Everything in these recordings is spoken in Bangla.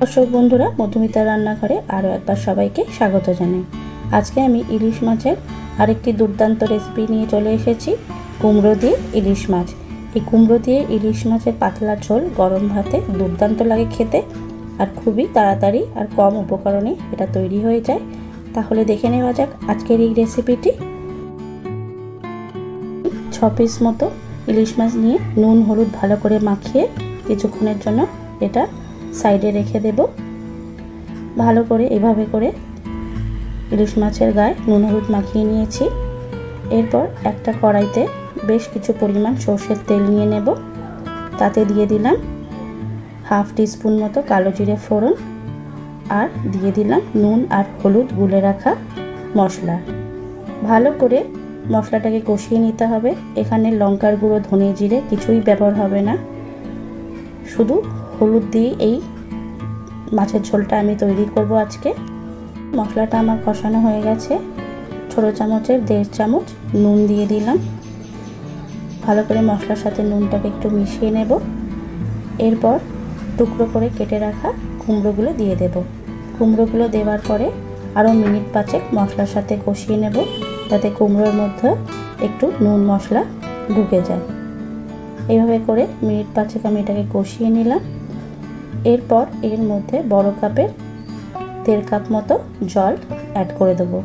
দর্শক বন্ধুরা, মধুমিতা রান্নাঘরে আরও একবার সবাইকে স্বাগত জানাই। আজকে আমি ইলিশ মাছের আরেকটি দুর্দান্ত রেসিপি নিয়ে চলে এসেছি, কুমড়ো দিয়ে ইলিশ মাছ। এই কুমড়ো দিয়ে ইলিশ মাছের পাতলা ঝোল গরম ভাতে দুর্দান্ত লাগে খেতে, আর খুবই তাড়াতাড়ি আর কম উপকরণে এটা তৈরি হয়ে যায়। তাহলে দেখে নেওয়া যাক আজকের এই রেসিপিটি। 6 পিস মতো ইলিশ মাছ নিয়ে নুন হলুদ ভালো করে মাখিয়ে কিছুক্ষণের জন্য এটা সাইডে রেখে দেব। ভালো করে এভাবে করে ইলিশ মাছের গায়ে নুন হলুদ মাখিয়ে নিয়েছি। এরপর একটা কড়াইতে বেশ কিছু পরিমাণ সর্ষের তেল নিয়ে নেব। তাতে দিয়ে দিলাম 1/2 টিস্পুন মতো কালো জিরে ফোড়ন, আর দিয়ে দিলাম নুন আর হলুদ গুলে রাখা মশলা। ভালো করে মশলাটাকে কষিয়ে নিতে হবে। এখানে লঙ্কার গুঁড়ো, ধনে জিরে কিছুই ব্যবহার হবে না, শুধু হলুদ দিয়ে এই মাছের ঝোলটা আমি তৈরি করব আজকে। মশলাটা আমার কষানো হয়ে গেছে। ছোটো চামচের 1.5 চামচ নুন দিয়ে দিলাম। ভালো করে মশলার সাথে নুনটাকে একটু মিশিয়ে নেব। এরপর টুকরো করে কেটে রাখা কুমড়োগুলো দিয়ে দেব। কুমড়োগুলো দেওয়ার পরে আরও মিনিট 5 মশলার সাথে কষিয়ে নেব, যাতে কুমড়োর মধ্যে একটু নুন মশলা ঢুকে যায়। এইভাবে করে মিনিট 5 আমি এটাকে কষিয়ে নিলাম। এরপর এর মধ্যে বড় কাপের 1.5 কাপ মতো জল অ্যাড করে দেবো,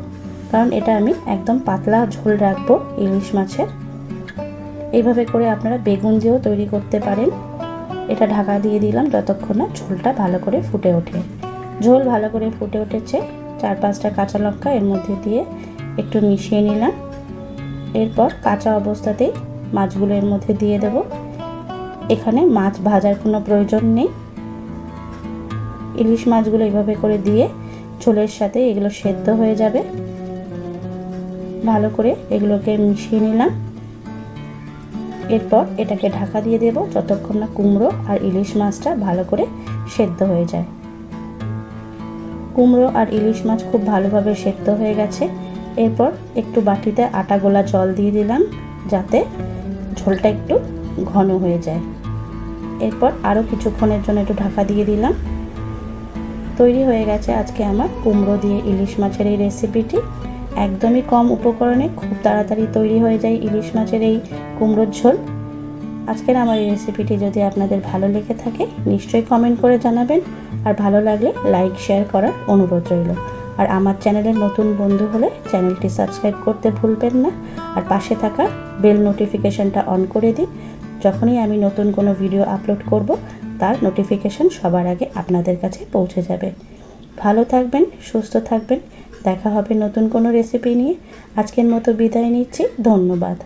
কারণ এটা আমি একদম পাতলা ঝোল রাখবো ইলিশ মাছের। এইভাবে করে আপনারা বেগুন দিয়েও তৈরি করতে পারেন। এটা ঢাকা দিয়ে দিলাম যতক্ষণ না ঝোলটা ভালো করে ফুটে ওঠে। ঝোল ভালো করে ফুটে উঠেছে। 4-5টা কাঁচা লঙ্কা এর মধ্যে দিয়ে একটু মিশিয়ে নিলাম। এরপর কাঁচা অবস্থাতেই মাছগুলো এর মধ্যে দিয়ে দেব। এখানে মাছ ভাজার কোনো প্রয়োজন নেই। ইলিশ মাছগুলো এইভাবে করে দিয়ে ঝোলের সাথে এগুলো সেদ্ধ হয়ে যাবে। ভালো করে এগুলোকে মিশিয়ে নিলাম। এরপর এটাকে ঢাকা দিয়ে দেব যতক্ষণ না কুমড়ো আর ইলিশ মাছটা ভালো করে সেদ্ধ হয়ে যায়। কুমড়ো আর ইলিশ মাছ খুব ভালোভাবে সেদ্ধ হয়ে গেছে। এরপর একটু বাটিতে আটা গোলা জল দিয়ে দিলাম, যাতে ঝোলটা একটু ঘন হয়ে যায়। এরপর আরও কিছুক্ষণের জন্য একটু ঢাকা দিয়ে দিলাম। তৈরি হয়ে গেছে আজকে আমার কুমড়ো দিয়ে ইলিশ মাছের এই রেসিপিটি। একদমই কম উপকরণে খুব তাড়াতাড়ি তৈরি হয়ে যায় ইলিশ মাছের এই কুমড়োর ঝোল। আজকের আমার এই রেসিপিটি যদি আপনাদের ভালো লেগে থাকে নিশ্চয়ই কমেন্ট করে জানাবেন, আর ভালো লাগলে লাইক শেয়ার করার অনুরোধ রইল। আর আমার চ্যানেলের নতুন বন্ধু হলে চ্যানেলটি সাবস্ক্রাইব করতে ভুলবেন না, আর পাশে থাকা বেল নোটিফিকেশনটা অন করে দিন। যখনই আমি নতুন কোনো ভিডিও আপলোড করব তার নোটিফিকেশন সবার আগে আপনাদের কাছে পৌঁছে যাবে। ভালো থাকবেন, সুস্থ থাকবেন। দেখা হবে নতুন কোনো রেসিপি নিয়ে। আজকের মতো বিদায় নিচ্ছি। ধন্যবাদ।